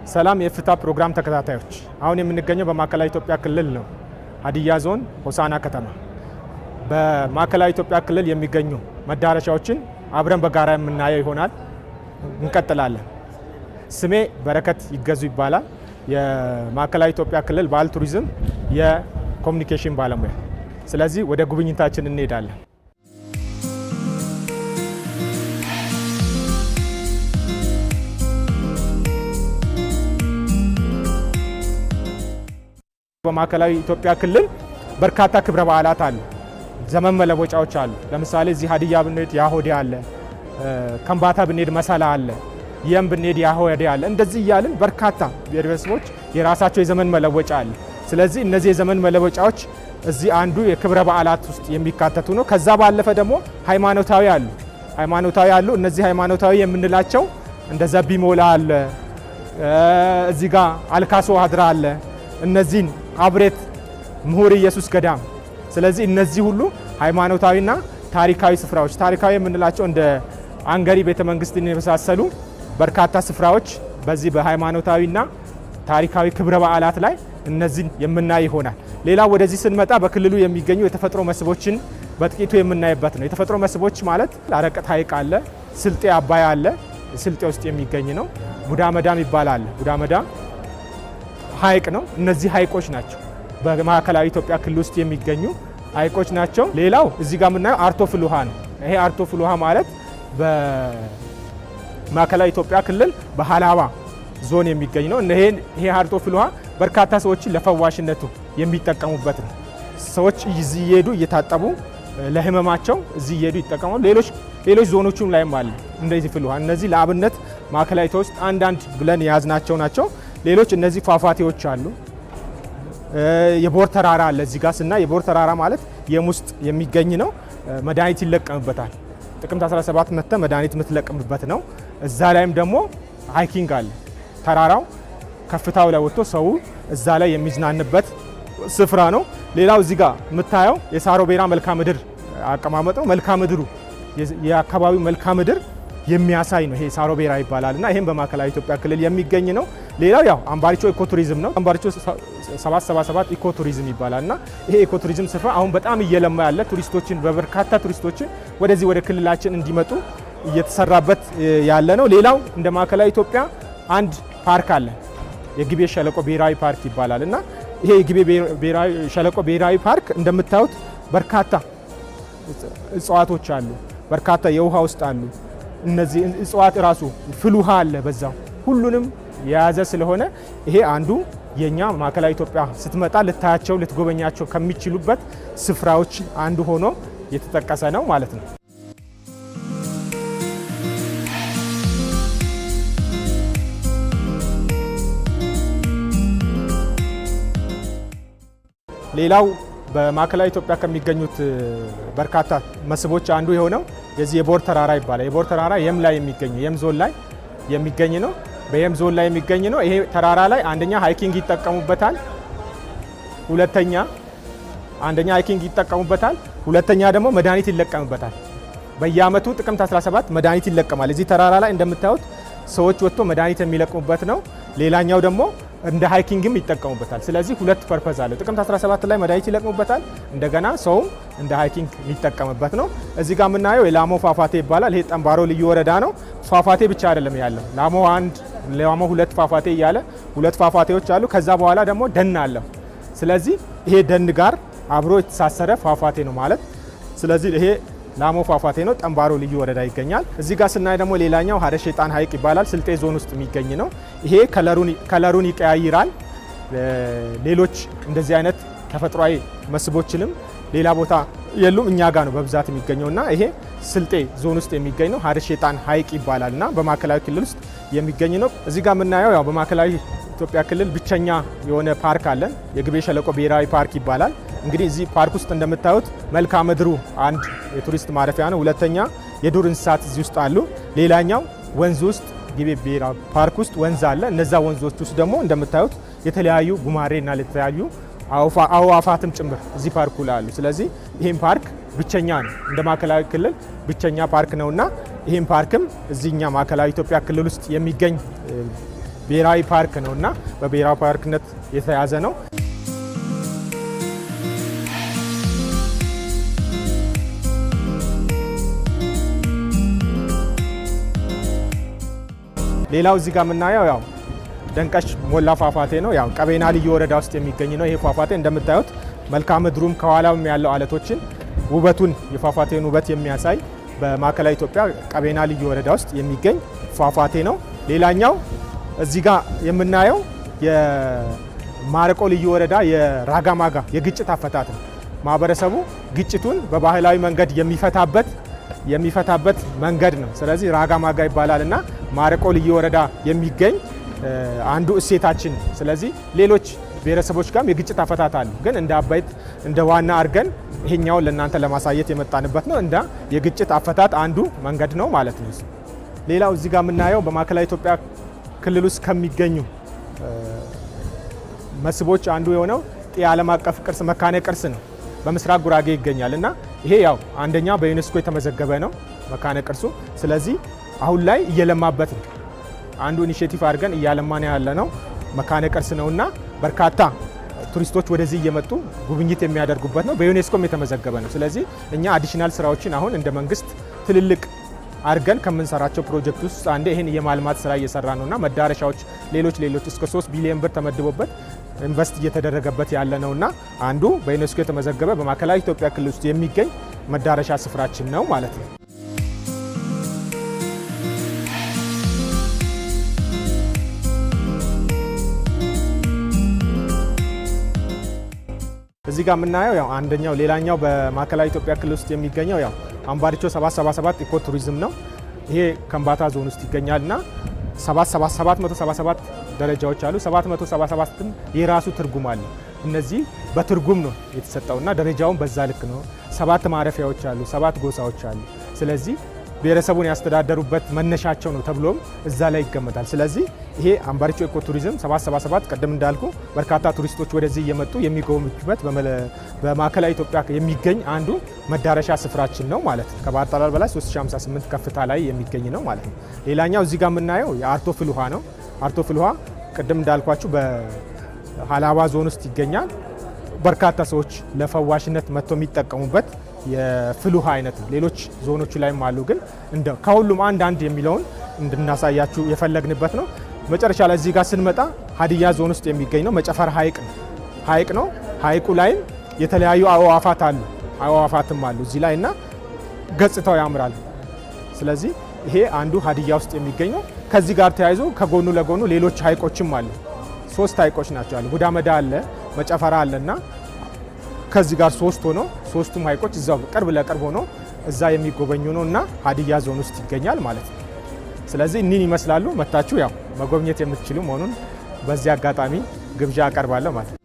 ሰላም የፍታ ፕሮግራም ተከታታዮች፣ አሁን የምንገኘው በማዕከላዊ ኢትዮጵያ ክልል ነው። ሀዲያ ዞን ሆሳና ከተማ። በማዕከላዊ ኢትዮጵያ ክልል የሚገኙ መዳረሻዎችን አብረን በጋራ የምናየው ይሆናል። እንቀጥላለን። ስሜ በረከት ይገዙ ይባላል። የማዕከላዊ ኢትዮጵያ ክልል ባህል ቱሪዝም የኮሚኒኬሽን ባለሙያ። ስለዚህ ወደ ጉብኝታችን እንሄዳለን። በማዕከላዊ ኢትዮጵያ ክልል በርካታ ክብረ በዓላት አሉ። ዘመን መለወጫዎች አሉ። ለምሳሌ እዚህ ሀዲያ ብንሄድ ያሆዴ አለ፣ ከምባታ ብንሄድ መሰላ አለ፣ የም ብንሄድ ያሆዴ አለ። እንደዚህ እያልን በርካታ ብሔረሰቦች የራሳቸው የዘመን መለወጫ አለ። ስለዚህ እነዚህ የዘመን መለወጫዎች እዚህ አንዱ የክብረ በዓላት ውስጥ የሚካተቱ ነው። ከዛ ባለፈ ደግሞ ሃይማኖታዊ አሉ። እነዚህ ሃይማኖታዊ የምንላቸው እንደ ዘቢሞላ አለ፣ እዚህ ጋር አልካሶ ሀድራ አለ፣ እነዚህን አብሬት ምሁር ኢየሱስ ገዳም። ስለዚህ እነዚህ ሁሉ ሃይማኖታዊና ታሪካዊ ስፍራዎች፣ ታሪካዊ የምንላቸው እንደ አንገሪ ቤተመንግስትን የመሳሰሉ በርካታ ስፍራዎች በዚህ በሃይማኖታዊና ታሪካዊ ክብረ በዓላት ላይ እነዚህን የምናይ ይሆናል። ሌላው ወደዚህ ስንመጣ በክልሉ የሚገኙ የተፈጥሮ መስህቦችን በጥቂቱ የምናይበት ነው። የተፈጥሮ መስህቦች ማለት አረቀት ሐይቅ አለ፣ ስልጤ አባይ አለ፣ ስልጤ ውስጥ የሚገኝ ነው። ቡዳ መዳም ይባላል። ቡዳ መዳም ሐይቅ ነው። እነዚህ ሐይቆች ናቸው በማዕከላዊ ኢትዮጵያ ክልል ውስጥ የሚገኙ ሐይቆች ናቸው። ሌላው እዚህ ጋር የምናየው አርቶ ፍልውሃ ነው። ይሄ አርቶ ፍልውሃ ማለት በማዕከላዊ ኢትዮጵያ ክልል በሀላባ ዞን የሚገኝ ነው። ይሄ አርቶ ፍልውሃ በርካታ ሰዎችን ለፈዋሽነቱ የሚጠቀሙበት ነው። ሰዎች እዚህ እየሄዱ እየታጠቡ ለህመማቸው እዚህ እየሄዱ ይጠቀማሉ። ሌሎች ዞኖችም ላይም አለ እንደዚህ ፍልውሃ። እነዚህ ለአብነት ማዕከላዊ ኢትዮጵያ ውስጥ አንዳንድ ብለን የያዝናቸው ናቸው። ሌሎች እነዚህ ፏፏቴዎች አሉ። የቦር ተራራ አለ። እዚህ ጋር ስና የቦር ተራራ ማለት የም ውስጥ የሚገኝ ነው። መድኃኒት ይለቀምበታል። ጥቅምት 17 መጥተ መድኃኒት የምትለቀምበት ነው። እዛ ላይም ደግሞ ሃይኪንግ አለ። ተራራው ከፍታው ላይ ወጥቶ ሰው እዛ ላይ የሚዝናንበት ስፍራ ነው። ሌላው እዚህ ጋር የምታየው የሳሮ ቤራ መልክዓ ምድር አቀማመጥ ነው። መልክዓ ምድሩ የአካባቢው መልክዓ ምድር የሚያሳይ ነው። ይሄ ሳሮ ቤራ ይባላል እና ይሄም በማዕከላዊ ኢትዮጵያ ክልል የሚገኝ ነው። ሌላው ያው አምባሪቾ ኢኮቱሪዝም ነው። አምባሪቾ 777 ኢኮቱሪዝም ይባላል እና ይሄ ኢኮቱሪዝም ስፍራ አሁን በጣም እየለማ ያለ በርካታ ቱሪስቶችን ወደዚህ ወደ ክልላችን እንዲመጡ እየተሰራበት ያለ ነው። ሌላው እንደ ማዕከላዊ ኢትዮጵያ አንድ ፓርክ አለ። የግቤ ሸለቆ ብሔራዊ ፓርክ ይባላል እና ይሄ የግቤ ሸለቆ ብሔራዊ ፓርክ እንደምታዩት በርካታ እጽዋቶች አሉ። በርካታ የውሃ ውስጥ አሉ። እነዚህ እጽዋት ራሱ ፍልውሃ አለ በዛው ሁሉንም የያዘ ስለሆነ ይሄ አንዱ የኛ ማዕከላዊ ኢትዮጵያ ስትመጣ ልታያቸው ልትጎበኛቸው ከሚችሉበት ስፍራዎች አንዱ ሆኖ የተጠቀሰ ነው ማለት ነው። ሌላው በማዕከላዊ ኢትዮጵያ ከሚገኙት በርካታ መስህቦች አንዱ የሆነው የዚህ የቦር ተራራ ይባላል። የቦር ተራራ የም ላይ የሚገኝ የም ዞን ላይ የሚገኝ ነው። በየም ዞን ላይ የሚገኝ ነው። ይሄ ተራራ ላይ አንደኛ ሃይኪንግ ይጠቀሙበታል። ሁለተኛ ደግሞ መድኃኒት ይለቀምበታል። በየአመቱ ጥቅምት 17 መድኃኒት ይለቀማል። እዚህ ተራራ ላይ እንደምታዩት ሰዎች ወጥቶ መድኃኒት የሚለቅሙበት ነው። ሌላኛው ደግሞ እንደ ሃይኪንግም ይጠቀሙበታል። ስለዚህ ሁለት ፐርፐዝ አለው። ጥቅምት 17 ላይ መድኃኒት ይለቅሙበታል። እንደገና ሰውም እንደ ሃይኪንግ የሚጠቀምበት ነው። እዚህ ጋር የምናየው የላሞ ፏፏቴ ይባላል። ይሄ ጠንባሮ ልዩ ወረዳ ነው። ፏፏቴ ብቻ አይደለም ያለው ላሞ 1 ላሞ 2 ፏፏቴ እያለ 2 ፏፏቴዎች አሉ። ከዛ በኋላ ደግሞ ደን አለው። ስለዚህ ይሄ ደን ጋር አብሮ የተሳሰረ ፏፏቴ ነው ማለት። ስለዚህ ይሄ ላሞ ፏፏቴ ነው። ጠንባሮ ልዩ ወረዳ ይገኛል። እዚህ ጋር ስናይ ደግሞ ሌላኛው ሀደ ሸይጣን ሐይቅ ይባላል። ስልጤ ዞን ውስጥ የሚገኝ ነው። ይሄ ከለሩን ይቀያይራል። ሌሎች እንደዚህ አይነት ተፈጥሯዊ መስህቦችንም ሌላ ቦታ የሉም፣ እኛ ጋር ነው በብዛት የሚገኘው እና ይሄ ስልጤ ዞን ውስጥ የሚገኝ ነው። ሀደ ሸይጣን ሐይቅ ይባላል እና በማዕከላዊ ክልል ውስጥ የሚገኝ ነው። እዚህ ጋር የምናየው ያው በማዕከላዊ ኢትዮጵያ ክልል ብቸኛ የሆነ ፓርክ አለን። የግቤ ሸለቆ ብሔራዊ ፓርክ ይባላል። እንግዲህ እዚህ ፓርክ ውስጥ እንደምታዩት መልክዓ ምድሩ አንድ የቱሪስት ማረፊያ ነው። ሁለተኛ የዱር እንስሳት እዚህ ውስጥ አሉ። ሌላኛው ወንዝ ውስጥ ግቤ ብሔራዊ ፓርክ ውስጥ ወንዝ አለ። እነዛ ወንዞች ውስጥ ደግሞ እንደምታዩት የተለያዩ ጉማሬና የተለያዩ አዕዋፋትም ጭምር እዚህ ፓርኩ ላይ አሉ። ስለዚህ ይህም ፓርክ ብቸኛ ነው፣ እንደ ማዕከላዊ ክልል ብቸኛ ፓርክ ነውና ይህም ፓርክም እዚህኛ ማዕከላዊ ኢትዮጵያ ክልል ውስጥ የሚገኝ ብሔራዊ ፓርክ ነው እና በብሔራዊ ፓርክነት የተያዘ ነው። ሌላው እዚህ ጋር የምናየው ያው ደንቀሽ ሞላ ፏፏቴ ነው። ያው ቀቤና ልዩ ወረዳ ውስጥ የሚገኝ ነው። ይሄ ፏፏቴ እንደምታዩት መልክዓ ምድሩም ከኋላውም ያለው አለቶችን ውበቱን የፏፏቴን ውበት የሚያሳይ በማዕከላዊ ኢትዮጵያ ቀቤና ልዩ ወረዳ ውስጥ የሚገኝ ፏፏቴ ነው። ሌላኛው እዚህ ጋር የምናየው የማረቆ ልዩ ወረዳ የራጋ ማጋ የግጭት አፈታት ነው። ማህበረሰቡ ግጭቱን በባህላዊ መንገድ የሚፈታበት መንገድ ነው። ስለዚህ ራጋ ማጋ ይባላል እና ማረቆ ልዩ ወረዳ የሚገኝ አንዱ እሴታችን። ስለዚህ ሌሎች ብሔረሰቦች ጋርም የግጭት አፈታት አሉ፣ ግን እንደ አባይት እንደ ዋና አድርገን ይሄኛውን ለእናንተ ለማሳየት የመጣንበት ነው። እንደ የግጭት አፈታት አንዱ መንገድ ነው ማለት ነው። ሌላው እዚህ ጋር የምናየው በማዕከላዊ ኢትዮጵያ ክልል ውስጥ ከሚገኙ መስህቦች አንዱ የሆነው ጤ ዓለም አቀፍ ቅርስ መካነ ቅርስ ነው። በምስራቅ ጉራጌ ይገኛል እና ይሄ ያው አንደኛ በዩኔስኮ የተመዘገበ ነው መካነ ቅርሱ። ስለዚህ አሁን ላይ እየለማበት ነው። አንዱ ኢኒሼቲቭ አድርገን እያለማን ያለ ነው መካነ ቅርስ ነውና በርካታ ቱሪስቶች ወደዚህ እየመጡ ጉብኝት የሚያደርጉበት ነው። በዩኔስኮም የተመዘገበ ነው። ስለዚህ እኛ አዲሽናል ስራዎችን አሁን እንደ መንግስት ትልልቅ አድርገን ከምንሰራቸው ፕሮጀክት ውስጥ አንዴ ይሄን የማልማት ስራ እየሰራ ነውና መዳረሻዎች ሌሎች እስከ 3 ቢሊዮን ብር ተመድቦበት ኢንቨስት እየተደረገበት ያለ ነውና አንዱ በዩኔስኮ የተመዘገበ በማዕከላዊ ኢትዮጵያ ክልል ውስጥ የሚገኝ መዳረሻ ስፍራችን ነው ማለት ነው። እዚህ ጋር የምናየው ያው አንደኛው ሌላኛው በማዕከላዊ ኢትዮጵያ ክልል ውስጥ የሚገኘው ያው አምባሪቾ 777 ኢኮ ቱሪዝም ነው። ይሄ ከምባታ ዞን ውስጥ ይገኛልና 777 ደረጃዎች አሉ። 777ም የራሱ ትርጉም አለ። እነዚህ በትርጉም ነው የተሰጠውና ደረጃውን በዛ ልክ ነው። 7 ማረፊያዎች አሉ፣ 7 ጎሳዎች አሉ። ስለዚህ ብሔረሰቡን ያስተዳደሩበት መነሻቸው ነው ተብሎም እዛ ላይ ይገመታል። ስለዚህ ይሄ አምባሪቾ ኢኮ ቱሪዝም 777 ቀደም እንዳልኩ በርካታ ቱሪስቶች ወደዚህ እየመጡ የሚጎበኙበት በማዕከላዊ ኢትዮጵያ የሚገኝ አንዱ መዳረሻ ስፍራችን ነው ማለት ነው። ከባህር ጠለል በላይ 3058 ከፍታ ላይ የሚገኝ ነው ማለት ነው። ሌላኛው እዚህ ጋር የምናየው የአርቶ ፍል ውሃ ነው። አርቶ ፍል ውሃ ቅድም እንዳልኳችሁ በሀላባ ዞን ውስጥ ይገኛል። በርካታ ሰዎች ለፈዋሽነት መጥቶ የሚጠቀሙበት የፍል ውሃ አይነት ነው። ሌሎች ዞኖቹ ላይም አሉ፣ ግን ከሁሉም አንድ የሚለውን እንድናሳያችሁ የፈለግንበት ነው። መጨረሻ ላይ እዚህ ጋር ስንመጣ ሀዲያ ዞን ውስጥ የሚገኝ ነው። መጨፈር ሐይቅ ነው። ሐይቁ ላይም የተለያዩ አዕዋፋትም አሉ እዚህ ላይ እና ገጽታው ያምራል። ስለዚህ ይሄ አንዱ ሀዲያ ውስጥ የሚገኝ ነው። ከዚህ ጋር ተያይዞ ከጎኑ ለጎኑ ሌሎች ሐይቆችም አሉ። 3 ሐይቆች ናቸው አሉ። ጉዳመዳ አለ፣ መጨፈራ አለና ከዚህ ጋር 3 ሆኖ 3ቱም ሐይቆች እዛው ቅርብ ለቅርብ ሆኖ እዛ የሚጎበኙ ነው እና ሀዲያ ዞን ውስጥ ይገኛል ማለት ነው። ስለዚህ እኒን ይመስላሉ። መታችሁ ያው መጎብኘት የምትችሉ መሆኑን በዚህ አጋጣሚ ግብዣ አቀርባለሁ ማለት ነው።